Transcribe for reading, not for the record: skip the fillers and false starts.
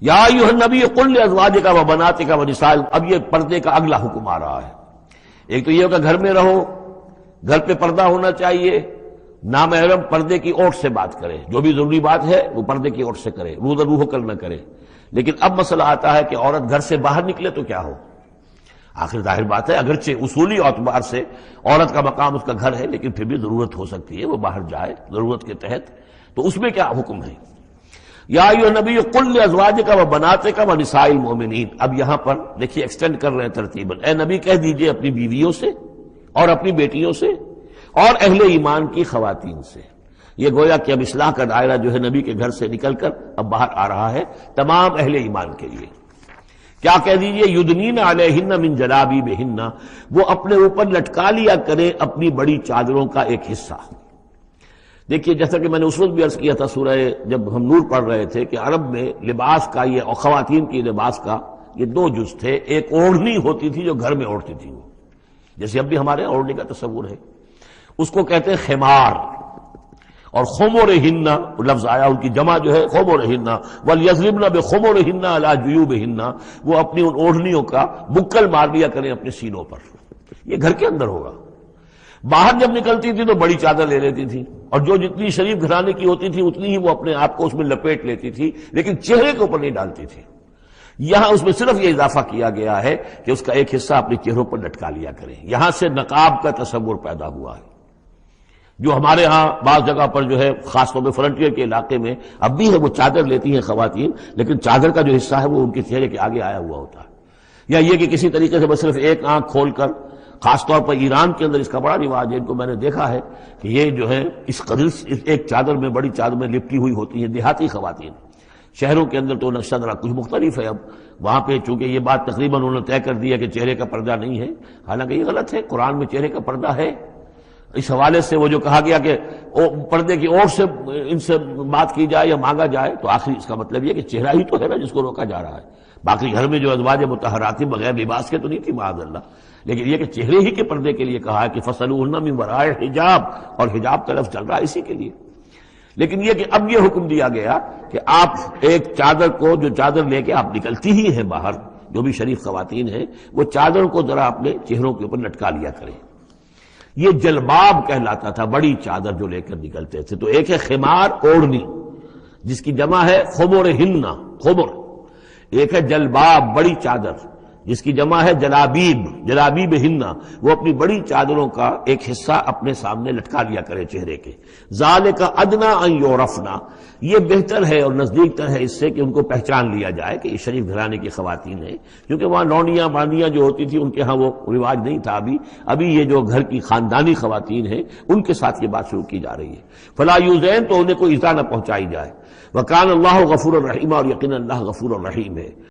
یا ایھا النبی قل لازواجک و بناتک و نساء، اب یہ پردے کا اگلا حکم آ رہا ہے۔ ایک تو یہ کہ گھر میں رہو، گھر پہ پردہ ہونا چاہیے، نامحرم پردے کی اوٹ سے بات کرے، جو بھی ضروری بات ہے وہ پردے کی اوٹ سے کرے، روح کر نہ کرے۔ لیکن اب مسئلہ آتا ہے کہ عورت گھر سے باہر نکلے تو کیا ہو؟ آخر ظاہر بات ہے اگرچہ اصولی اعتبار سے عورت کا مقام اس کا گھر ہے، لیکن پھر بھی ضرورت ہو سکتی ہے وہ باہر جائے ضرورت کے تحت، تو اس میں کیا حکم ہے؟ یا ایھا النبی قل لازواجک و بناتک و نساء المؤمنین، اب یہاں پر دیکھیے ایکسٹینڈ کر رہے ہیں ترتیباً، اے نبی کہہ دیجئے اپنی بیویوں سے اور اپنی بیٹیوں سے اور اہل ایمان کی خواتین سے۔ یہ گویا کہ اب اصلاح کا دائرہ جو ہے نبی کے گھر سے نکل کر اب باہر آ رہا ہے تمام اہل ایمان کے لیے۔ کیا کہہ دیجئے؟ یدنین علیہن من جلابیبہن، وہ اپنے اوپر لٹکا لیا کرے اپنی بڑی چادروں کا ایک حصہ۔ دیکھیے جیسا کہ میں نے اس وقت بھی عرض کیا تھا سورہ جب ہم نور پڑھ رہے تھے کہ عرب میں لباس کا یہ اور خواتین کی لباس کا یہ دو جز تھے، ایک اوڑھنی ہوتی تھی جو گھر میں اوڑھتی تھی، وہ جیسے اب بھی ہمارے اوڑھنی کا تصور ہے، اس کو کہتے ہیں خمار، اور خمرہن لفظ آیا ان کی جمع جو ہے خمرہن، ولیضربن بخمرہن علی جیوبہن، وہ اپنی ان اوڑھنیوں کا بکل مار لیا کریں اپنے سینوں پر۔ یہ گھر کے اندر ہوگا۔ باہر جب نکلتی تھی تو بڑی چادر لے لیتی تھی، اور جو جتنی شریف گھرانے کی ہوتی تھی اتنی ہی وہ اپنے آپ کو اس میں لپیٹ لیتی تھی، لیکن چہرے کے اوپر نہیں ڈالتی تھی۔ یہاں اس میں صرف یہ اضافہ کیا گیا ہے کہ اس کا ایک حصہ اپنے چہروں پر لٹکا لیا کریں۔ یہاں سے نقاب کا تصور پیدا ہوا ہے، جو ہمارے ہاں بعض جگہ پر جو ہے خاص طور پہ فرنٹیئر کے علاقے میں اب بھی ہے، وہ چادر لیتی ہیں خواتین، لیکن چادر کا جو حصہ ہے وہ ان کے چہرے کے آگے آیا ہوا ہوتا ہے۔ یا یہ کہ کسی طریقے سے بس صرف ایک آنکھ کھول کر، خاص طور پر ایران کے اندر اس کا بڑا رواج ہے، ان کو میں نے دیکھا ہے کہ یہ جو ہے اس قدر ایک چادر میں، بڑی چادر میں لپٹی ہوئی ہوتی ہیں دیہاتی خواتین۔ شہروں کے اندر تو نقشہ ذرا کچھ مختلف ہے، اب وہاں پہ چونکہ یہ بات تقریباً انہوں نے طے کر دیا کہ چہرے کا پردہ نہیں ہے، حالانکہ یہ غلط ہے، قرآن میں چہرے کا پردہ ہے۔ اس حوالے سے وہ جو کہا گیا کہ پردے کی اور سے ان سے بات کی جائے یا مانگا جائے، تو آخری اس کا مطلب یہ کہ چہرہ ہی تو ہے نا جس کو روکا جا رہا ہے۔ باقی گھر میں جو ازواج مطہرات بغیر لباس کے تو نہیں تھی معاذ اللہ، لیکن یہ کہ چہرے ہی کے پردے کے لیے کہا ہے کہ فَصَلُوهُنَّ مِن وَرَاءِ حجاب، اور حجاب کا لفظ چل رہا ہے اسی کے لیے۔ لیکن یہ کہ اب یہ حکم دیا گیا کہ آپ ایک چادر کو، جو چادر لے کے آپ نکلتی ہی ہیں باہر، جو بھی شریف خواتین ہیں، وہ چادر کو ذرا اپنے چہروں کے اوپر لٹکا لیا کریں۔ یہ جلباب کہلاتا تھا، بڑی چادر جو لے کر نکلتے تھے۔ تو ایک ہے خمار، اوڑھنی، جس کی جمع ہے خمرہن، خمر۔ ایک ہے جلباب، بڑی چادر، جس کی جمع ہے جلابیب، جلابیبہن، وہ اپنی بڑی چادروں کا ایک حصہ اپنے سامنے لٹکا لیا کرے چہرے کے۔ ذالک ادنیٰ ان یعرفنا، یہ بہتر ہے اور نزدیک تر ہے اس سے کہ ان کو پہچان لیا جائے کہ یہ شریف گھرانے کی خواتین ہیں، کیونکہ وہاں لونڈیاں باندیاں جو ہوتی تھی ان کے ہاں وہ رواج نہیں تھا۔ ابھی یہ جو گھر کی خاندانی خواتین ہیں ان کے ساتھ یہ بات شروع کی جا رہی ہے۔ فلا یؤذین، تو انہیں کوئی ایذا نہ پہنچائی جائے۔ وکان اللہ غفور الرحیم، اور یقینا اللہ غفور الرحیم ہے۔